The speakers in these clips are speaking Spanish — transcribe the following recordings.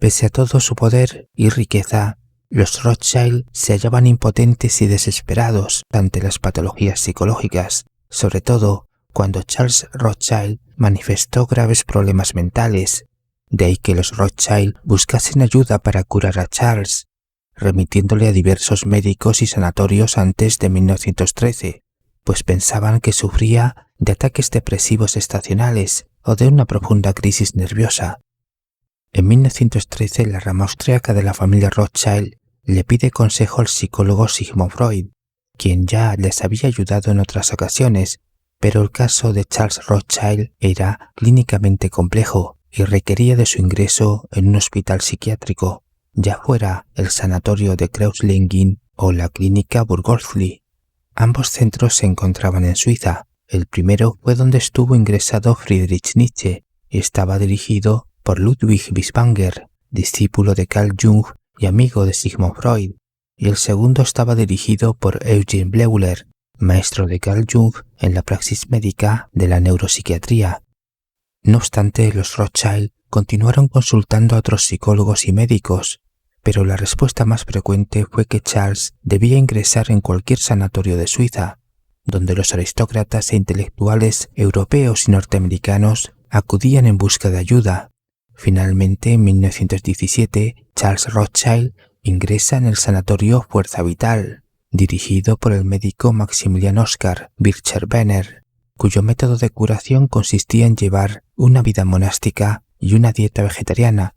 Pese a todo su poder y riqueza, los Rothschild se hallaban impotentes y desesperados ante las patologías psicológicas, sobre todo cuando Charles Rothschild manifestó graves problemas mentales. De ahí que los Rothschild buscasen ayuda para curar a Charles, remitiéndole a diversos médicos y sanatorios antes de 1913, pues pensaban que sufría de ataques depresivos estacionales o de una profunda crisis nerviosa. En 1913, la rama austríaca de la familia Rothschild le pide consejo al psicólogo Sigmund Freud, quien ya les había ayudado en otras ocasiones, pero el caso de Charles Rothschild era clínicamente complejo y requería de su ingreso en un hospital psiquiátrico, ya fuera el sanatorio de Kreuzlingen o la clínica Burgosli. Ambos centros se encontraban en Suiza. El primero fue donde estuvo ingresado Friedrich Nietzsche y estaba dirigido por Ludwig Binswanger, discípulo de Carl Jung y amigo de Sigmund Freud, y el segundo estaba dirigido por Eugen Bleuler, maestro de Carl Jung en la praxis médica de la neuropsiquiatría. No obstante, los Rothschild continuaron consultando a otros psicólogos y médicos, pero la respuesta más frecuente fue que Charles debía ingresar en cualquier sanatorio de Suiza, donde los aristócratas e intelectuales europeos y norteamericanos acudían en busca de ayuda. Finalmente, en 1917, Charles Rothschild ingresa en el sanatorio Fuerza Vital, dirigido por el médico Maximilian Oskar Bircher-Benner, cuyo método de curación consistía en llevar una vida monástica y una dieta vegetariana.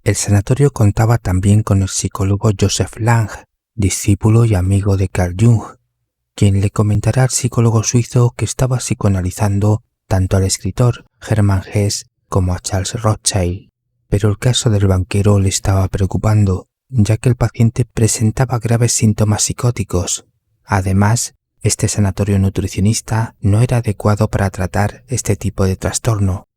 El sanatorio contaba también con el psicólogo Joseph Lange, discípulo y amigo de Carl Jung, quien le comentará al psicólogo suizo que estaba psicoanalizando tanto al escritor Hermann Hesse como a Charles Rothschild. Pero el caso del banquero le estaba preocupando, ya que el paciente presentaba graves síntomas psicóticos. Además, este sanatorio nutricionista no era adecuado para tratar este tipo de trastorno.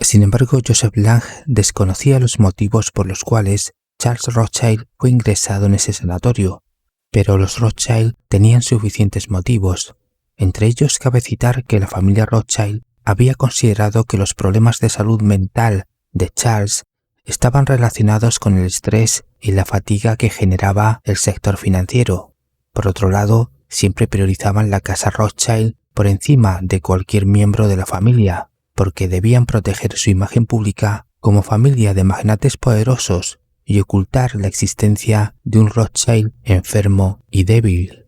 Sin embargo, Joseph Lange desconocía los motivos por los cuales Charles Rothschild fue ingresado en ese sanatorio, pero los Rothschild tenían suficientes motivos. Entre ellos cabe citar que la familia Rothschild había considerado que los problemas de salud mental de Charles estaban relacionados con el estrés y la fatiga que generaba el sector financiero. Por otro lado, siempre priorizaban la casa Rothschild por encima de cualquier miembro de la familia, porque debían proteger su imagen pública como familia de magnates poderosos y ocultar la existencia de un Rothschild enfermo y débil,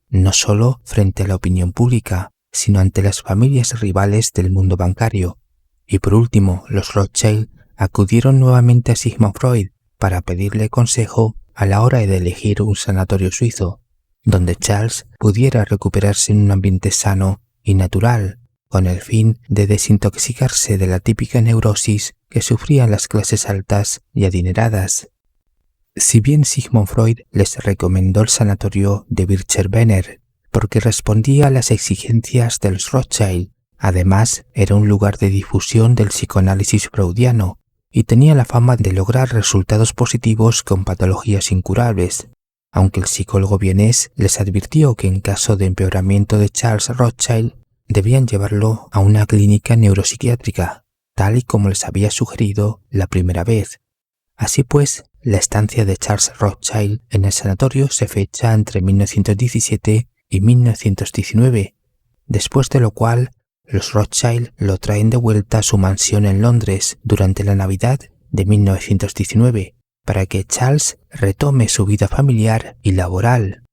no solo frente a la opinión pública, sino ante las familias rivales del mundo bancario. Y por último, los Rothschild acudieron nuevamente a Sigmund Freud para pedirle consejo a la hora de elegir un sanatorio suizo, donde Charles pudiera recuperarse en un ambiente sano y natural, con el fin de desintoxicarse de la típica neurosis que sufrían las clases altas y adineradas. Si bien Sigmund Freud les recomendó el sanatorio de Bircher-Benner porque respondía a las exigencias de los Rothschild, además era un lugar de difusión del psicoanálisis freudiano y tenía la fama de lograr resultados positivos con patologías incurables, aunque el psicólogo vienés les advirtió que en caso de empeoramiento de Charles Rothschild debían llevarlo a una clínica neuropsiquiátrica, tal y como les había sugerido la primera vez. Así pues, la estancia de Charles Rothschild en el sanatorio se fecha entre 1917 y 1919, después de lo cual los Rothschild lo traen de vuelta a su mansión en Londres durante la Navidad de 1919 para que Charles retome su vida familiar y laboral.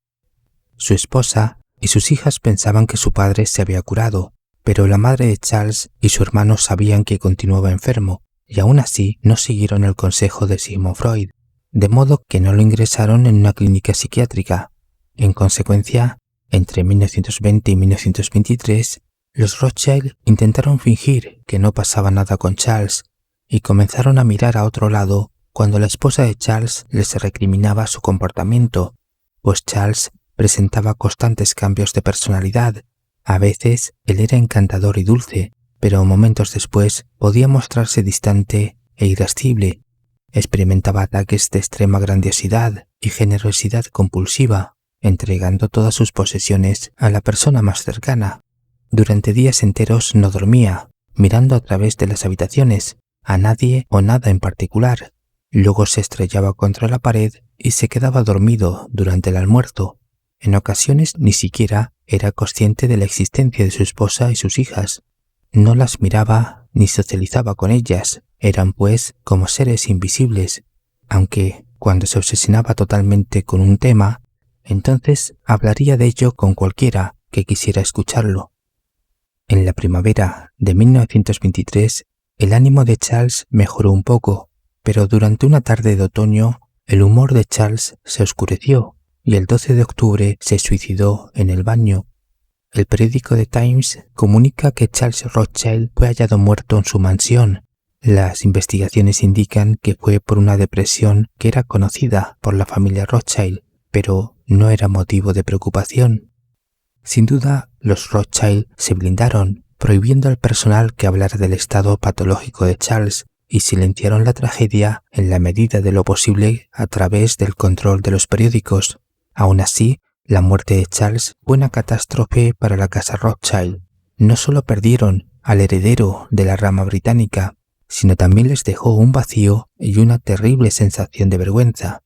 Su esposa y sus hijas pensaban que su padre se había curado, pero la madre de Charles y su hermano sabían que continuaba enfermo y aún así no siguieron el consejo de Sigmund Freud, de modo que no lo ingresaron en una clínica psiquiátrica. En consecuencia, entre 1920 y 1923, los Rothschild intentaron fingir que no pasaba nada con Charles y comenzaron a mirar a otro lado cuando la esposa de Charles les recriminaba su comportamiento, pues Charles presentaba constantes cambios de personalidad. A veces él era encantador y dulce, pero momentos después podía mostrarse distante e irascible. Experimentaba ataques de extrema grandiosidad y generosidad compulsiva, entregando todas sus posesiones a la persona más cercana. Durante días enteros no dormía, mirando a través de las habitaciones, a nadie o nada en particular. luego se estrellaba contra la pared y se quedaba dormido durante el almuerzo. En ocasiones ni siquiera era consciente de la existencia de su esposa y sus hijas. No las miraba ni socializaba con ellas, eran pues como seres invisibles, aunque cuando se obsesionaba totalmente con un tema, entonces hablaría de ello con cualquiera que quisiera escucharlo. En la primavera de 1923, el ánimo de Charles mejoró un poco, pero durante una tarde de otoño, el humor de Charles se oscureció y el 12 de octubre se suicidó en el baño. El periódico The Times comunica que Charles Rothschild fue hallado muerto en su mansión. Las investigaciones indican que fue por una depresión que era conocida por la familia Rothschild, pero no era motivo de preocupación. Sin duda, los Rothschild se blindaron, prohibiendo al personal que hablara del estado patológico de Charles y silenciaron la tragedia en la medida de lo posible a través del control de los periódicos. Aún así, la muerte de Charles fue una catástrofe para la casa Rothschild. No solo perdieron al heredero de la rama británica, sino también les dejó un vacío y una terrible sensación de vergüenza.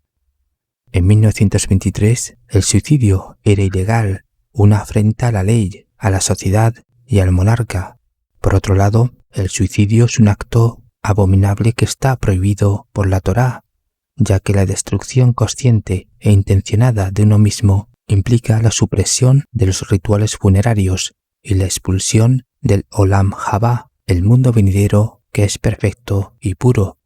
En 1923, el suicidio era ilegal, una afrenta a la ley, a la sociedad y al monarca. Por otro lado, el suicidio es un acto abominable que está prohibido por la Torá, ya que la destrucción consciente e intencionada de uno mismo implica la supresión de los rituales funerarios y la expulsión del Olam Haba, el mundo venidero que es perfecto y puro.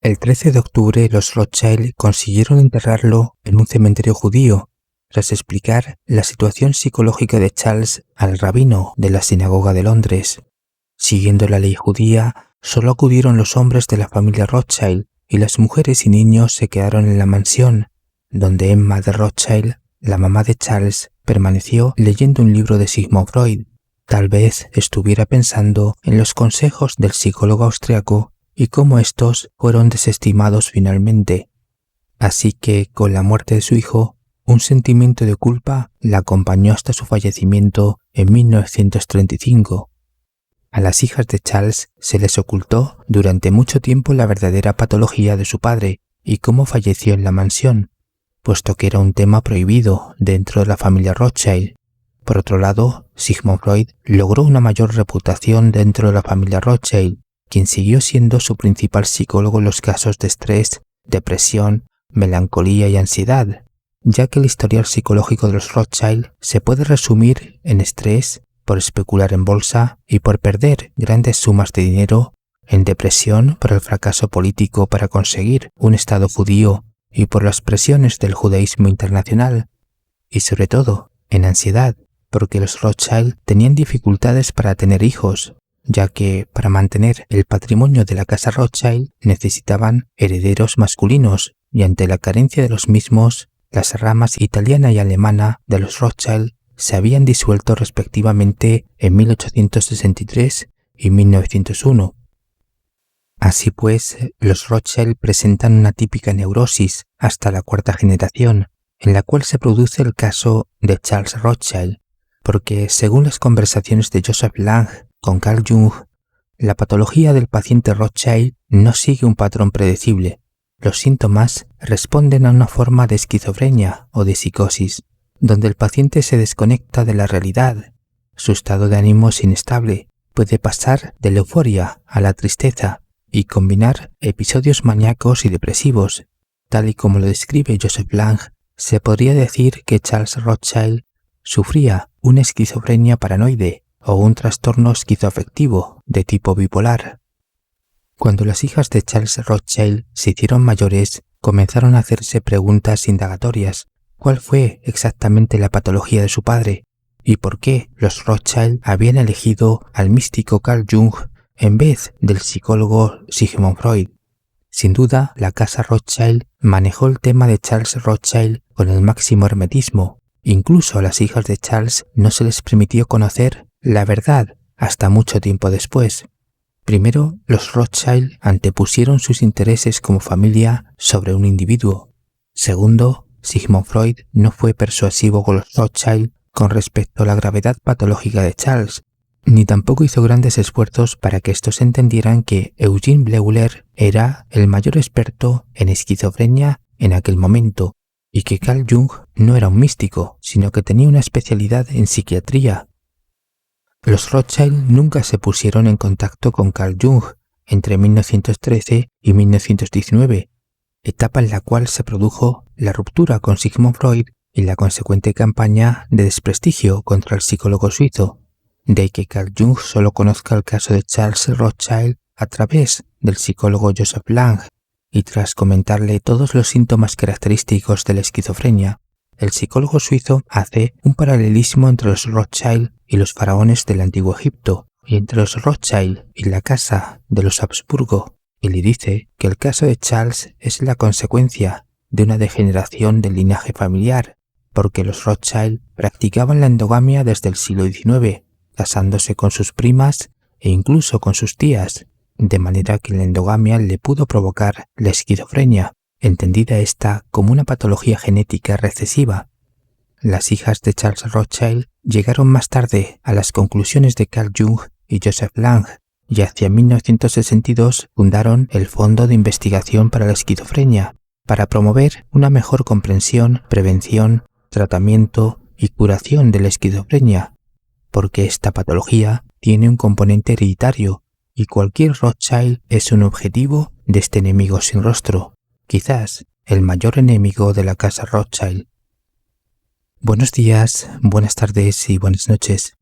El 13 de octubre los Rothschild consiguieron enterrarlo en un cementerio judío, tras explicar la situación psicológica de Charles al rabino de la sinagoga de Londres. Siguiendo la ley judía, solo acudieron los hombres de la familia Rothschild y las mujeres y niños se quedaron en la mansión, donde Emma de Rothschild, la mamá de Charles, permaneció leyendo un libro de Sigmund Freud. Tal vez estuviera pensando en los consejos del psicólogo austriaco y cómo estos fueron desestimados finalmente. Así que, con la muerte de su hijo, un sentimiento de culpa la acompañó hasta su fallecimiento en 1935. A las hijas de Charles se les ocultó durante mucho tiempo la verdadera patología de su padre y cómo falleció en la mansión, puesto que era un tema prohibido dentro de la familia Rothschild. Por otro lado, Sigmund Freud logró una mayor reputación dentro de la familia Rothschild, quien siguió siendo su principal psicólogo en los casos de estrés, depresión, melancolía y ansiedad, ya que el historial psicológico de los Rothschild se puede resumir en estrés por especular en bolsa y por perder grandes sumas de dinero, en depresión por el fracaso político para conseguir un Estado judío y por las presiones del judaísmo internacional, y sobre todo en ansiedad, porque los Rothschild tenían dificultades para tener hijos, ya que para mantener el patrimonio de la casa Rothschild necesitaban herederos masculinos y ante la carencia de los mismos, las ramas italiana y alemana de los Rothschild se habían disuelto respectivamente en 1863 y 1901. Así pues, los Rothschild presentan una típica neurosis hasta la cuarta generación, en la cual se produce el caso de Charles Rothschild, porque según las conversaciones de Joseph Lange con Carl Jung, la patología del paciente Rothschild no sigue un patrón predecible. Los síntomas responden a una forma de esquizofrenia o de psicosis, donde el paciente se desconecta de la realidad. Su estado de ánimo es inestable, puede pasar de la euforia a la tristeza y combinar episodios maníacos y depresivos. Tal y como lo describe Joseph Lange, se podría decir que Charles Rothschild sufría una esquizofrenia paranoide o un trastorno esquizoafectivo de tipo bipolar. Cuando las hijas de Charles Rothschild se hicieron mayores, comenzaron a hacerse preguntas indagatorias. ¿Cuál fue exactamente la patología de su padre? ¿Y por qué los Rothschild habían elegido al místico Carl Jung en vez del psicólogo Sigmund Freud? Sin duda, la casa Rothschild manejó el tema de Charles Rothschild con el máximo hermetismo. Incluso a las hijas de Charles no se les permitió conocer la verdad hasta mucho tiempo después. Primero, los Rothschild antepusieron sus intereses como familia sobre un individuo. Segundo, Sigmund Freud no fue persuasivo con los Rothschild con respecto a la gravedad patológica de Charles, ni tampoco hizo grandes esfuerzos para que estos entendieran que Eugene Bleuler era el mayor experto en esquizofrenia en aquel momento y que Carl Jung no era un místico, sino que tenía una especialidad en psiquiatría. Los Rothschild nunca se pusieron en contacto con Carl Jung entre 1913 y 1919, etapa en la cual se produjo la ruptura con Sigmund Freud y la consecuente campaña de desprestigio contra el psicólogo suizo. De ahí que Carl Jung solo conozca el caso de Charles Rothschild a través del psicólogo Joseph Lange, y tras comentarle todos los síntomas característicos de la esquizofrenia, el psicólogo suizo hace un paralelismo entre los Rothschild y los faraones del antiguo Egipto, y entre los Rothschild y la casa de los Habsburgo, y le dice que el caso de Charles es la consecuencia de una degeneración del linaje familiar, porque los Rothschild practicaban la endogamia desde el siglo XIX, casándose con sus primas e incluso con sus tías, de manera que la endogamia le pudo provocar la esquizofrenia, entendida esta como una patología genética recesiva. Las hijas de Charles Rothschild llegaron más tarde a las conclusiones de Carl Jung y Joseph Lange, y hacia 1962 fundaron el Fondo de Investigación para la Esquizofrenia, para promover una mejor comprensión, prevención, tratamiento y curación de la esquizofrenia, porque esta patología tiene un componente hereditario y cualquier Rothschild es un objetivo de este enemigo sin rostro, quizás el mayor enemigo de la casa Rothschild. Buenos días, buenas tardes y buenas noches.